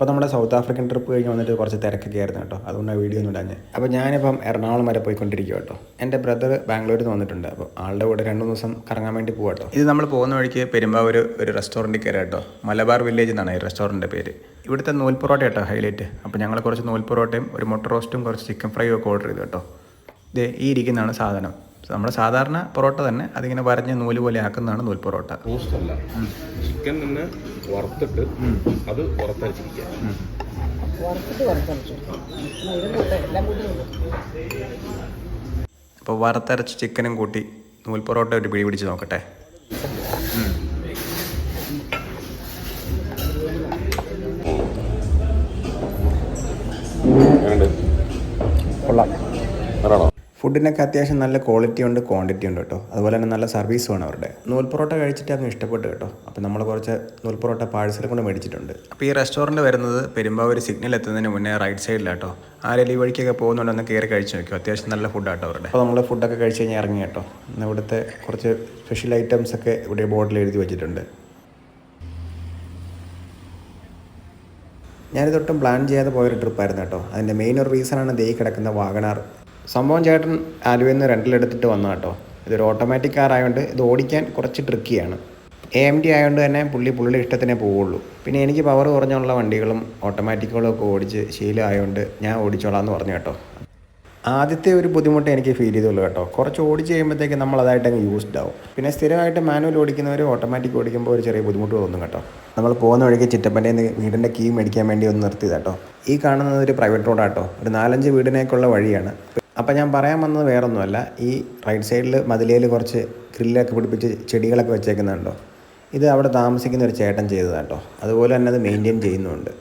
അപ്പോൾ നമ്മുടെ south African trip കഴിഞ്ഞ് വന്നിട്ട് കുറച്ച് തിരക്കൊക്കെ ആയിരുന്നു കേട്ടോ, അതുകൊണ്ടാണ് വീഡിയോ ഒന്നും ഇടാഞ്ഞത്. അപ്പോൾ ഞാനിപ്പം എറണാകുളം വരെ പോയിക്കൊണ്ടിരിക്കുക കേട്ടോ. എൻ്റെ ബ്രദർ ബാംഗ്ലൂരിൽ നിന്ന് വന്നിട്ടുണ്ട്, അപ്പോൾ ആളുടെ കൂടെ 2 ദിവസം കറങ്ങാൻ വേണ്ടി പോകാം കേട്ടോ. ഇത് നമ്മൾ പോകുന്ന വഴിക്ക് പെരുമ്പാവൂർ ഒരു റെസ്റ്റോറൻറ്റിൽ കയറാം കേട്ടോ. മലബാർ വില്ലേജ് എന്നാണ് ഈ റെസ്റ്റോറൻറ്റിൻ്റെ പേര്. ഇവിടുത്തെ നൂൽ പൊറോട്ട കേട്ടോ ഹൈലൈറ്റ്. അപ്പോൾ ഞങ്ങൾ കുറച്ച് നൂൽ പൊറോട്ടയും ഒരു മുട്ട റോസ്റ്റും കുറച്ച് ചിക്കൻ ഫ്രൈയും ഒക്കെ ഓർഡർ ചെയ്തു കേട്ടോ. ഇത് ഈ ഇരിക്കുന്നതാണ് സാധനം. നമ്മുടെ സാധാരണ പൊറോട്ട തന്നെ അതിങ്ങനെ വരഞ്ഞ് നൂല് പോലെ ആക്കുന്നതാണ് നൂൽ പൊറോട്ട. റോസ്റ്റല്ല, ചിക്കൻ തന്നെ വറുത്തിട്ട് അത് പുറത്തരച്ചിരിക്കുക. അപ്പോൾ വറുത്തരച്ച് ചിക്കനും കൂട്ടി നൂൽ പൊറോട്ട ഒരു പിടി പിടിച്ച് നോക്കട്ടെ. കൊള്ളാം. ഫുഡിനൊക്കെ അത്യാവശ്യം നല്ല ക്വാളിറ്റി ഉണ്ട്, ക്വാണ്ടിറ്റി ഉണ്ട് കേട്ടോ. അതുപോലെ തന്നെ നല്ല സർവീസുമാണ് അവരുടെ. നൂൽ പൊറോട്ട കഴിച്ചിട്ട് അങ്ങ് ഇഷ്ടപ്പെട്ടു കേട്ടോ. അപ്പോൾ നമ്മൾ കുറച്ച് നൂൽ പൊറോട്ട പാഴ്സൽ കൊണ്ട് മേടിച്ചിട്ടുണ്ട്. അപ്പോൾ ഈ റെസ്റ്റോറൻറ്റ് വരുന്നത് പെരുമ്പാവൂർ സിഗ്നൽ എത്തുന്നതിന് മുന്നേ റൈറ്റ് സൈഡിലാട്ടോ. ആരെങ്കിലും ഈ വഴിക്കൊക്കെ പോകുന്നുണ്ടെന്ന് കയറി കഴിച്ച് നോക്കും. അത്യാവശ്യം നല്ല ഫുഡാട്ടോ അവരുടെ. അപ്പോൾ നമ്മൾ ഫുഡൊക്കെ കഴിച്ച് കഴിഞ്ഞാൽ ഇറങ്ങി കേട്ടോ. ഇന്ന് ഇവിടുത്തെ കുറച്ച് സ്പെഷ്യൽ ഐറ്റംസ് ഒക്കെ ഇവിടെ ബോർഡിൽ എഴുതി വെച്ചിട്ടുണ്ട്. ഞാനിതൊട്ടും പ്ലാൻ ചെയ്യാതെ പോയൊരു ട്രിപ്പായിരുന്നു കേട്ടോ. അതിൻ്റെ മെയിൻ ഒരു റീസണാണ് ദേ കിടക്കുന്ന വാഗണാർ. സംഭവം ചേട്ടൻ ആലുവയിൽ നിന്ന് റെൻറ്റിലെടുത്തിട്ട് വന്നു കേട്ടോ. ഇതൊരു ഓട്ടോമാറ്റിക് കാർ ആയതുകൊണ്ട് ഇത് ഓടിക്കാൻ കുറച്ച് ട്രിക്കിയാണ്. AMD ആയതുകൊണ്ട് തന്നെ പുള്ളിയുടെ ഇഷ്ടത്തിനേ പോവുള്ളൂ. പിന്നെ എനിക്ക് പവർ കുറഞ്ഞുള്ള വണ്ടികളും ഓട്ടോമാറ്റിക്കുകളും ഒക്കെ ഓടിച്ച് ശീലമായതുകൊണ്ട് ഞാൻ ഓടിച്ചോളാം എന്ന് പറഞ്ഞു കേട്ടോ. ആദ്യത്തെ ഒരു ബുദ്ധിമുട്ട് എനിക്ക് ഫീൽ ചെയ്തുള്ളൂ കേട്ടോ. കുറച്ച് ഓടിച്ച് കഴിയുമ്പോഴത്തേക്ക് നമ്മളതായിട്ട് അങ്ങ് യൂസ്ഡ് ആവും. പിന്നെ സ്ഥിരമായിട്ട് മാനുവൽ ഓടിക്കുന്നവർ ഓട്ടോമാറ്റിക് ഓടിക്കുമ്പോൾ ഒരു ചെറിയ ബുദ്ധിമുട്ട് തോന്നും കേട്ടോ. നമ്മൾ പോകുന്ന വഴിക്ക് ചിറ്റപ്പൻ്റെ വീടിൻ്റെ കീ മേടിക്കാൻ വേണ്ടി ഒന്ന് നിർത്തിയത് കേട്ടോ. ഈ കാണുന്നത് ഒരു പ്രൈവറ്റ് റോഡാട്ടോ. ഒരു 4-5 വീടിനേക്കുള്ള വഴിയാണ്. അപ്പോൾ ഞാൻ പറയാൻ വന്നത് വേറൊന്നുമല്ല, ഈ റൈറ്റ് സൈഡിൽ മതിലയിൽ കുറച്ച് ഗ്രില്ലൊക്കെ പിടിപ്പിച്ച് ചെടികളൊക്കെ വെച്ചേക്കുന്നുണ്ടോ. ഇത് അവിടെ താമസിക്കുന്ന ഒരു ചേട്ടൻ ചെയ്തതാട്ടോ. അതുപോലെ തന്നെ അത് മെയിൻറ്റെയിൻ ചെയ്യുന്നുണ്ട്.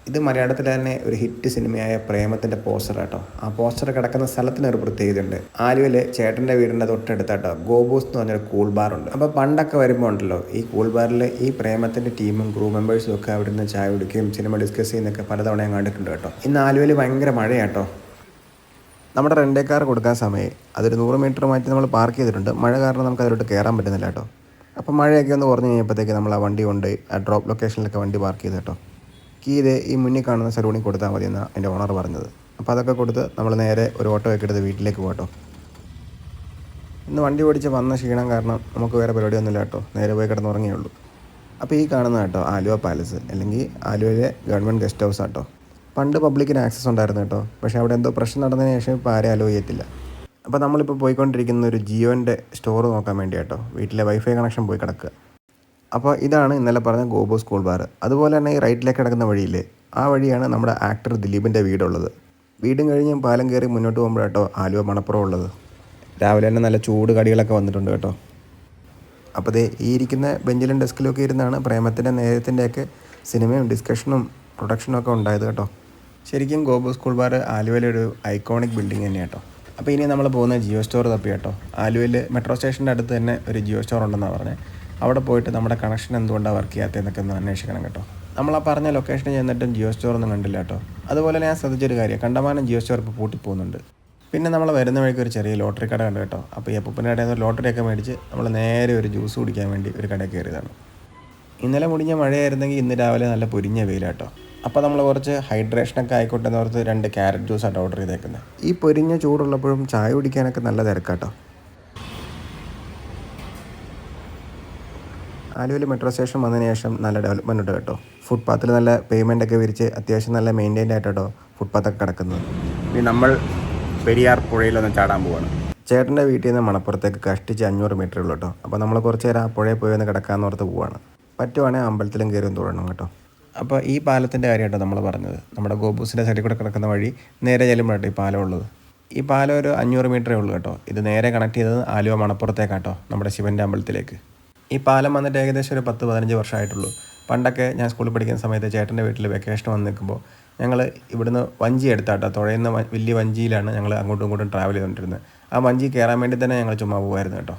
ഇത് മലയാളത്തിൽ തന്നെ ഒരു ഹിറ്റ് സിനിമയായ പ്രേമത്തിൻ്റെ പോസ്റ്റർ കേട്ടോ. ആ പോസ്റ്റർ കിടക്കുന്ന സ്ഥലത്തിന് ഒരു പ്രത്യേകതയുണ്ട്. ആലുവയിൽ ചേട്ടൻ്റെ വീടിൻ്റെ തൊട്ടടുത്താട്ടോ ഗോബൂസ് എന്ന് പറഞ്ഞൊരു കൂൾ ബാറുണ്ട്. അപ്പോൾ പണ്ടൊക്കെ വരുമ്പോൾ ഉണ്ടല്ലോ, ഈ കൂൾ ബാറിൽ ഈ പ്രേമത്തിൻ്റെ ടീമും ക്രൂ മെമ്പേഴ്സും ഒക്കെ അവിടെ നിന്ന് ചായ കുടിക്കുകയും സിനിമ ഡിസ്കസ് ചെയ്യുന്നൊക്കെ പലതവണ ഞാൻ കണ്ടിട്ടുണ്ട് കേട്ടോ. ഇന്ന് ആലുവയിൽ ഭയങ്കര മഴയാട്ടോ. നമ്മുടെ റെൻ്റേ കാർ കൊടുക്കാൻ സമയം അതൊരു 100 മീറ്റർ മാറ്റി നമ്മൾ പാർക്ക് ചെയ്തിട്ടുണ്ട്. മഴ കാരണം നമുക്ക് അതിലോട്ട് കയറാൻ പറ്റുന്നില്ല കേട്ടോ. അപ്പോൾ മഴയൊക്കെ ഒന്ന് കുറഞ്ഞ് കഴിഞ്ഞപ്പോഴത്തേക്ക് നമ്മൾ ആ വണ്ടി കൊണ്ട് ആ ഡ്രോപ്പ് ലൊക്കേഷനിലൊക്കെ വണ്ടി പാർക്ക് ചെയ്ത് കേട്ടോ. കീ ഇത് ഈ മുന്നിൽ കാണുന്ന സലൂണിൽ കൊടുത്താൽ മതി എന്നാണ് എൻ്റെ ഓണർ പറഞ്ഞത്. അപ്പോൾ അതൊക്കെ കൊടുത്ത് നമ്മൾ നേരെ ഒരു ഓട്ടോ ഒക്കെ എടുത്ത് വീട്ടിലേക്ക് പോകട്ടോ. ഇന്ന് വണ്ടി ഓടിച്ച് വന്ന ക്ഷീണം കാരണം നമുക്ക് വേറെ പരിപാടിയൊന്നുമില്ല കേട്ടോ. നേരെ പോയി കിടന്നുറങ്ങിയുള്ളൂ. അപ്പോൾ ഈ കാണുന്ന കേട്ടോ ആലുവ പാലസ്, അല്ലെങ്കിൽ ആലുവയിലെ ഗവൺമെൻറ് ഗസ്റ്റ് ഹൗസ് ആട്ടോ. പണ്ട് പബ്ലിക്കിന് ആക്സസ് ഉണ്ടായിരുന്നു കേട്ടോ. പക്ഷേ അവിടെ എന്തോ പ്രശ്നം നടന്നതിന് ശേഷം ഇപ്പോൾ ആരും അലോ ചെയ്യത്തില്ല. അപ്പോൾ നമ്മളിപ്പോൾ പോയിക്കൊണ്ടിരിക്കുന്ന ഒരു ജിയോൻ്റെ സ്റ്റോർ നോക്കാൻ വേണ്ടി കേട്ടോ. വീട്ടിലെ വൈഫൈ കണക്ഷൻ പോയി കിടക്കുക. അപ്പോൾ ഇതാണ് ഇന്നലെ പറഞ്ഞ ഗോബോ സ്കൂൾ ബാർ. അതുപോലെ തന്നെ ഈ റൈറ്റിലേക്ക് കിടക്കുന്ന വഴിയില്ലേ, ആ വഴിയാണ് നമ്മുടെ ആക്ടർ ദിലീപിൻ്റെ വീടുള്ളത്. വീടും കഴിഞ്ഞ് പാലം കയറി മുന്നോട്ട് പോകുമ്പോഴാട്ടോ ആലുവ മണപ്പുറം ഉള്ളത്. രാവിലെ തന്നെ നല്ല ചൂട് കടികളൊക്കെ വന്നിട്ടുണ്ട് കേട്ടോ. അപ്പോൾ ദേ ഈ ഇരിക്കുന്ന ബെഞ്ചിലും ഡെസ്കിലൊക്കെ ഇരുന്നാണ് പ്രേമത്തിൻ്റെ നേരത്തിൻ്റെയൊക്കെ സിനിമയും ഡിസ്കഷനും പ്രൊഡക്ഷനും ഒക്കെ ഉണ്ടായത് കേട്ടോ. ശരിക്കും ഗോബോ സ്കൂൾ ബാർ ആലുവയിലെ ഒരു ഐക്കോണിക് ബിൽഡിംഗ് തന്നെയാണ് കേട്ടോ. അപ്പോൾ ഇനി നമ്മൾ പോകുന്ന ജിയോ സ്റ്റോർ തപ്പി കേട്ടോ. ആലുവയിൽ മെട്രോ സ്റ്റേഷൻ്റെ അടുത്ത് തന്നെ ഒരു ജിയോ സ്റ്റോർ ഉണ്ടെന്നാണ് പറഞ്ഞത്. അവിടെ പോയിട്ട് നമ്മുടെ കണക്ഷൻ എന്തുകൊണ്ടാണ് വർക്ക് ചെയ്യാത്തതെന്നൊക്കെ ഒന്ന് അന്വേഷിക്കണം കേട്ടോ. നമ്മൾ ആ പറഞ്ഞ ലൊക്കേഷനിൽ ചെന്നിട്ടും ജിയോ സ്റ്റോർ ഒന്നും കണ്ടില്ല കേട്ടോ. അതുപോലെ ഞാൻ ശ്രദ്ധിച്ചൊരു കാര്യം, കണ്ടമാനം ജിയോ സ്റ്റോർ ഇപ്പോൾ പൂട്ടിപ്പോകുന്നുണ്ട്. പിന്നെ നമ്മൾ വരുന്ന വഴിക്ക് ഒരു ചെറിയ ലോട്ടറി കട കണ്ടു കേട്ടോ. അപ്പോൾ ഈ അപ്പൂപ്പൻ്റെ കടയിൽ നിന്ന് ലോട്ടറിയൊക്കെ മേടിച്ച് നമ്മൾ നേരെ ഒരു ജ്യൂസ് കുടിക്കാൻ വേണ്ടി ഒരു കടയിൽ കയറിയതാണ്. ഇന്നലെ മുടിഞ്ഞ മഴയായിരുന്നെങ്കിൽ ഇന്ന് രാവിലെ നല്ല പൊരിഞ്ഞ വെയിലാട്ടോ. അപ്പോൾ നമ്മൾ കുറച്ച് ഹൈഡ്രേഷനൊക്കെ ആയിക്കോട്ടെ എന്ന് ഓർത്ത് 2 ക്യാരറ്റ് ജ്യൂസാണ് ഓർഡർ ചെയ്തേക്കുന്നത്. ഈ പൊരിഞ്ഞ ചൂടുള്ളപ്പോഴും ചായ കുടിക്കാനൊക്കെ നല്ല തിരക്കാട്ടോ. ആലുവയിൽ മെട്രോ സ്റ്റേഷൻ വന്നതിന് ശേഷം നല്ല ഡെവലപ്മെൻറ്റ് ഉണ്ട് കേട്ടോ. ഫുട്പാത്തിൽ നല്ല പേയ്മെൻറ്റൊക്കെ വിരിച്ച് അത്യാവശ്യം നല്ല മെയിൻറ്റൈൻഡ് ആയിട്ടോ ഫുട്പാത്തൊക്കെ കിടക്കുന്നത്. ഇനി നമ്മൾ പെരിയാർ പുഴയിലൊന്ന് ചാടാൻ പോവാണ്. ചേട്ടൻ്റെ വീട്ടിൽ നിന്ന് മണപ്പുറത്തേക്ക് കഷ്ടിച്ച് 500 മീറ്റർ ഉള്ളൂ കേട്ടോ. അപ്പോൾ നമ്മൾ കുറച്ച് നേരം ആ പുഴയിൽ പോയി ഒന്ന് കിടക്കാമെന്ന് ഓർത്ത് പോവാണ്. പറ്റുവാണെങ്കിൽ അമ്പലത്തിലും കയറി ഒന്ന് തൊഴണം കേട്ടോ. അപ്പോൾ ഈ പാലത്തിൻ്റെ കാര്യമായിട്ടോ നമ്മൾ പറഞ്ഞത്. നമ്മുടെ ഗോബൂസിൻ്റെ സൈഡിൽ കൂടെ കിടക്കുന്ന വഴി നേരെ ചെല്ലുമ്പോഴാട്ടോ ഈ പാലം ഉള്ളത്. ഈ പാലം ഒരു 500 മീറ്ററേ ഉള്ളൂ കേട്ടോ. ഇത് നേരെ കണക്ട് ചെയ്തത് ആലുവ മണപ്പുറത്തേക്കാട്ടോ, നമ്മുടെ ശിവൻ്റെ അമ്പലത്തിലേക്ക്. ഈ പാലം വന്നിട്ട് ഏകദേശം ഒരു 10-15 വർഷമായിട്ടുള്ളൂ. പണ്ടൊക്കെ ഞാൻ സ്കൂളിൽ പഠിക്കുന്ന സമയത്ത് ചേട്ടൻ്റെ വീട്ടിൽ വെക്കേഷൻ വന്ന് നിൽക്കുമ്പോൾ ഞങ്ങൾ ഇവിടുന്ന് വഞ്ചി എടുത്താട്ടോ. തുഴയുന്ന വലിയ വഞ്ചിയിലാണ് ഞങ്ങൾ അങ്ങോട്ടും ഇങ്ങോട്ടും ട്രാവൽ ചെയ്തുകൊണ്ടിരുന്നത്. ആ വഞ്ചി കയറാൻ വേണ്ടി തന്നെ ഞങ്ങൾ ചുമ്മാ പോകുമായിരുന്നു കേട്ടോ.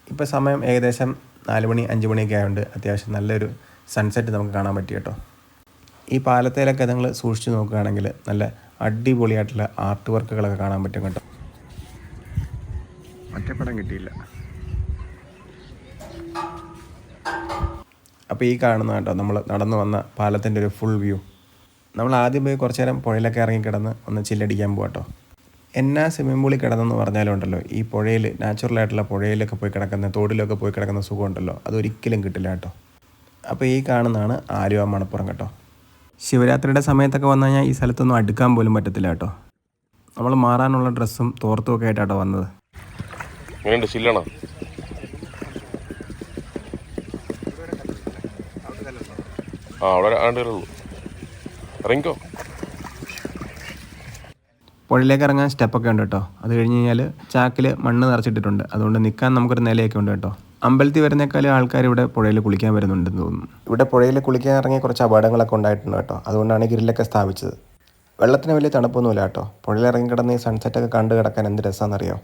ഇപ്പോൾ സമയം ഏകദേശം 4 മണി 5 മണിയൊക്കെ ആയതുകൊണ്ട് അത്യാവശ്യം നല്ലൊരു സൺസെറ്റ് നമുക്ക് കാണാൻ പറ്റി കേട്ടോ. ഈ പാലത്തേലൊക്കെ നിങ്ങൾ സൂക്ഷിച്ച് നോക്കുകയാണെങ്കിൽ നല്ല അടിപൊളിയായിട്ടുള്ള ആർട്ട് വർക്കുകളൊക്കെ കാണാൻ പറ്റും കേട്ടോ. ഒറ്റപ്പടം കിട്ടിയില്ല. അപ്പോൾ ഈ കാണുന്ന കേട്ടോ നമ്മൾ നടന്നു വന്ന പാലത്തിൻ്റെ ഒരു ഫുൾ വ്യൂ. നമ്മൾ ആദ്യം പോയി കുറച്ച് നേരം പുഴയിലൊക്കെ ഇറങ്ങി കിടന്ന് ഒന്ന് ചില്ലടിക്കാൻ പോകാം കേട്ടോ. എന്നാ സ്വിമ്മിംഗ് പൂളിൽ കിടന്നെന്ന് പറഞ്ഞാലും ഉണ്ടല്ലോ, ഈ പുഴയിൽ നാച്ചുറലായിട്ടുള്ള പുഴയിലൊക്കെ പോയി കിടക്കുന്ന, തോടിലൊക്കെ പോയി കിടക്കുന്ന സുഖം ഉണ്ടല്ലോ, അതൊരിക്കലും കിട്ടില്ല കേട്ടോ. അപ്പോൾ ഈ കാണുന്നതാണ് ആലുവ മണപ്പുറം കേട്ടോ. ശിവരാത്രിയുടെ സമയത്തൊക്കെ വന്നു കഴിഞ്ഞാൽ ഈ സ്ഥലത്തൊന്നും അടുക്കാൻ പോലും പറ്റത്തില്ല കേട്ടോ. നമ്മൾ മാറാനുള്ള ഡ്രസ്സും തോർത്തും ഒക്കെ ആയിട്ടാട്ടോ വന്നത്. പുഴയിലേക്ക് ഇറങ്ങാൻ സ്റ്റെപ്പൊക്കെ ഉണ്ട് കേട്ടോ. അത് കഴിഞ്ഞ് കഴിഞ്ഞാൽ ചാക്കിൽ മണ്ണ് നിറച്ചിട്ടിട്ടുണ്ട്. അതുകൊണ്ട് നിൽക്കാൻ നമുക്കൊരു നിലയൊക്കെ ഉണ്ട് കേട്ടോ. അമ്പലത്തിൽ വരുന്നേക്കാളും ആൾക്കാർ ഇവിടെ പുഴയിൽ കുളിക്കാൻ വരുന്നുണ്ടെന്ന് തോന്നുന്നു. ഇവിടെ പുഴയിൽ കുളിക്കാൻ ഇറങ്ങിയ കുറച്ച് അപകടങ്ങളൊക്കെ ഉണ്ടായിട്ടുണ്ട് കേട്ടോ. അതുകൊണ്ടാണ് ഗ്രില്ലൊക്കെ സ്ഥാപിച്ചത്. വെള്ളത്തിന് വലിയ തണുപ്പൊന്നുമില്ല കേട്ടോ. പുഴയിൽ ഇറങ്ങി കിടന്ന് ഈ സൺസെറ്റൊക്കെ കണ്ട് കിടക്കാൻ എന്ത് രസമാണെന്നറിയോ.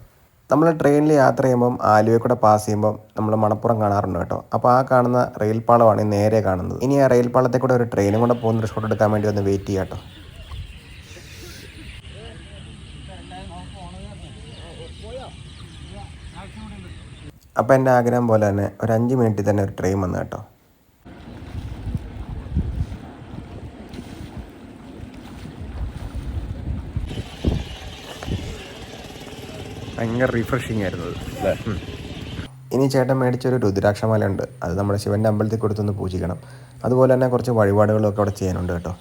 നമ്മൾ ട്രെയിനിൽ യാത്ര ചെയ്യുമ്പം ആലുവയിൽ കൂടെ പാസ് ചെയ്യുമ്പം നമ്മൾ മണപ്പുറം കാണാറുണ്ട് കേട്ടോ. അപ്പോൾ ആ കാണുന്ന റെയിൽ പാളമാണ് ഈ നേരെ കാണുന്നത്. ഇനി ആ റെയിൽ പാളത്തെ കൂടെ ഒരു ട്രെയിനും കൂടെ പോകുന്ന ഷോട്ട് എടുക്കാൻ വേണ്ടി ഒന്ന് വെയിറ്റ് ചെയ്യാം കേട്ടോ. അപ്പോൾ എൻ്റെ ആഗ്രഹം പോലെ തന്നെ ഒരു 5 മിനിറ്റിൽ തന്നെ ഒരു ട്രെയിൻ വന്നു കേട്ടോ. ഭയങ്കര റീഫ്രഷിങ് ആയിരുന്നു അത്. ഇനി ചേട്ടൻ മേടിച്ചൊരു രുദ്രാക്ഷമാല ഉണ്ട്. അത് നമ്മുടെ ശിവൻ്റെ അമ്പലത്തിൽ കൊടുത്തൊന്ന് പൂജിക്കണം. അതുപോലെ തന്നെ കുറച്ച് വഴിപാടുകളൊക്കെ അവിടെ ചെയ്യാനുണ്ട് കേട്ടോ.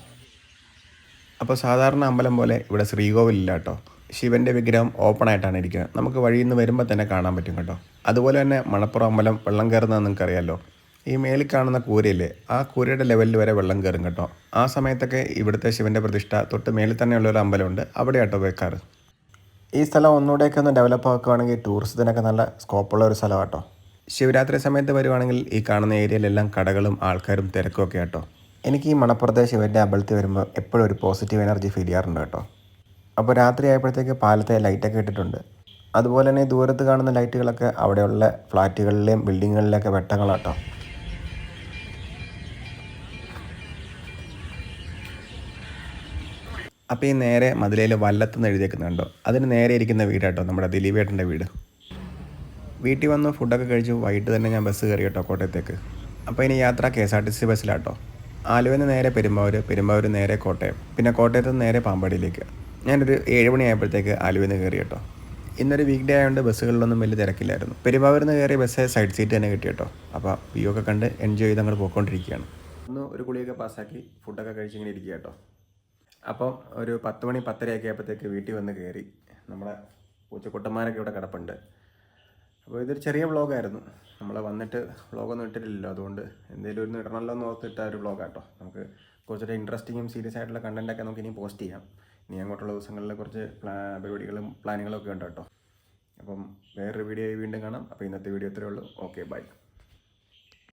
അപ്പോൾ സാധാരണ അമ്പലം പോലെ ഇവിടെ ശ്രീകോവിലില്ല കേട്ടോ. ശിവൻ്റെ വിഗ്രഹം ഓപ്പൺ ആയിട്ടാണ് ഇരിക്കുന്നത്. നമുക്ക് വഴിയിൽ നിന്ന് വരുമ്പോൾ തന്നെ കാണാൻ പറ്റും കേട്ടോ. അതുപോലെ തന്നെ മണപ്പുറം അമ്പലം വെള്ളം കയറുന്നത് നിങ്ങൾക്കറിയാമല്ലോ. ഈ മേളിൽ കാണുന്ന കൂരയില്ലേ, ആ കൂരയുടെ ലെവലിൽ വരെ വെള്ളം കയറും കേട്ടോ. ആ സമയത്തൊക്കെ ഇവിടുത്തെ ശിവൻ്റെ പ്രതിഷ്ഠ തൊട്ട് മേളിൽ തന്നെയുള്ളൊരു അമ്പലമുണ്ട്, അവിടെ കേട്ടോ വെക്കാറ്. ഈ സ്ഥലം ഒന്നുകൂടെയൊക്കെ ഒന്ന് ഡെവലപ്പ് ആക്കുകയാണെങ്കിൽ ടൂറിസത്തിനൊക്കെ നല്ല സ്കോപ്പുള്ള ഒരു സ്ഥലം കേട്ടോ. ശിവരാത്രി സമയത്ത് വരുവാണെങ്കിൽ ഈ കാണുന്ന ഏരിയയിലെല്ലാം കടകളും ആൾക്കാരും തിരക്കും ഒക്കെ കേട്ടോ. എനിക്ക് ഈ മണപ്പുറത്തെ ശിവൻ്റെ അമ്പലത്തിൽ വരുമ്പോൾ എപ്പോഴും ഒരു പോസിറ്റീവ് എനർജി ഫീൽ ചെയ്യാറുണ്ട് കേട്ടോ. അപ്പോൾ രാത്രി ആയപ്പോഴത്തേക്ക് പാലത്തെ ലൈറ്റൊക്കെ ഇട്ടിട്ടുണ്ട്. അതുപോലെ തന്നെ ദൂരത്ത് കാണുന്ന ലൈറ്റുകളൊക്കെ അവിടെയുള്ള ഫ്ലാറ്റുകളിലെയും ബിൽഡിങ്ങുകളിലെയൊക്കെ വെട്ടങ്ങളാട്ടോ. അപ്പോൾ ഈ നേരെ മതിലയിൽ വല്ലത്തുനിന്ന് എഴുതിയേക്കുന്നുണ്ടോ, അതിന് നേരെ ഇരിക്കുന്ന വീടാട്ടോ നമ്മുടെ ദിലീപേട്ടൻ്റെ വീട്. വീട്ടിൽ വന്ന് ഫുഡൊക്കെ കഴിച്ചു വൈകിട്ട് തന്നെ ഞാൻ ബസ് കയറി കേട്ടോ കോട്ടയത്തേക്ക്. അപ്പോൾ ഇനി യാത്ര KSRTC ബസ്സിലാട്ടോ. ആലുവയിൽ നിന്ന് നേരെ പെരുമ്പാവൂർ നേരെ കോട്ടയം, പിന്നെ കോട്ടയത്ത് നിന്ന് നേരെ പാമ്പാടിയിലേക്ക്. ഞാനൊരു 7 മണി ആയപ്പോഴത്തേക്ക് ആലുവയിൽ നിന്ന് കയറി കേട്ടോ. ഇന്നൊരു വീക്ക് ഡേ ആയതുകൊണ്ട് ബസ്സുകളിലൊന്നും വലിയ തിരക്കില്ലായിരുന്നു. പെരുമ്പാവൂരിൽ നിന്ന് കയറിയ ബസ് സൈഡ് സീറ്റ് തന്നെ കിട്ടി കേട്ടോ. അപ്പോൾ വ്യൂ ഒക്കെ കണ്ട് എൻജോയ് ചെയ്ത് അങ്ങോട്ട് പോയിക്കൊണ്ടിരിക്കുകയാണ്. ഒരു കുളിയൊക്കെ പാസ്സാക്കി ഫുഡൊക്കെ കഴിച്ചിങ്ങനെ ഇരിക്കുക കേട്ടോ. അപ്പം ഒരു 10 മണി 10:30 ആയപ്പോഴത്തേക്ക് വീട്ടിൽ വന്ന് കയറി. നമ്മുടെ പൂച്ചക്കുട്ടന്മാരൊക്കെ ഇവിടെ കിടപ്പുണ്ട്. അപ്പോൾ ഇതൊരു ചെറിയ വ്ളോഗായിരുന്നു. നമ്മൾ വന്നിട്ട് വ്ളോഗൊന്നും ഇട്ടിട്ടില്ലല്ലോ, അതുകൊണ്ട് എന്തെങ്കിലും ഒന്ന് ഇടണമല്ലോ എന്ന് ഓർത്തിട്ട ഒരു വ്ളോഗാട്ടോ. നമുക്ക് കുറച്ചൊരു ഇൻട്രസ്റ്റിങ്ങും സീരിയസ് ആയിട്ടുള്ള കണ്ടൻറ്റൊക്കെ നമുക്ക് ഇനി പോസ്റ്റ് ചെയ്യാം. ഇനി അങ്ങോട്ടുള്ള ദിവസങ്ങളിൽ കുറച്ച് പരിപാടികളും പ്ലാനുകളൊക്കെ ഉണ്ട് കേട്ടോ. അപ്പം വേറൊരു വീഡിയോ വീണ്ടും കാണാം. അപ്പോൾ ഇന്നത്തെ വീഡിയോ ഇത്രയേ ഉള്ളൂ. Okay, by.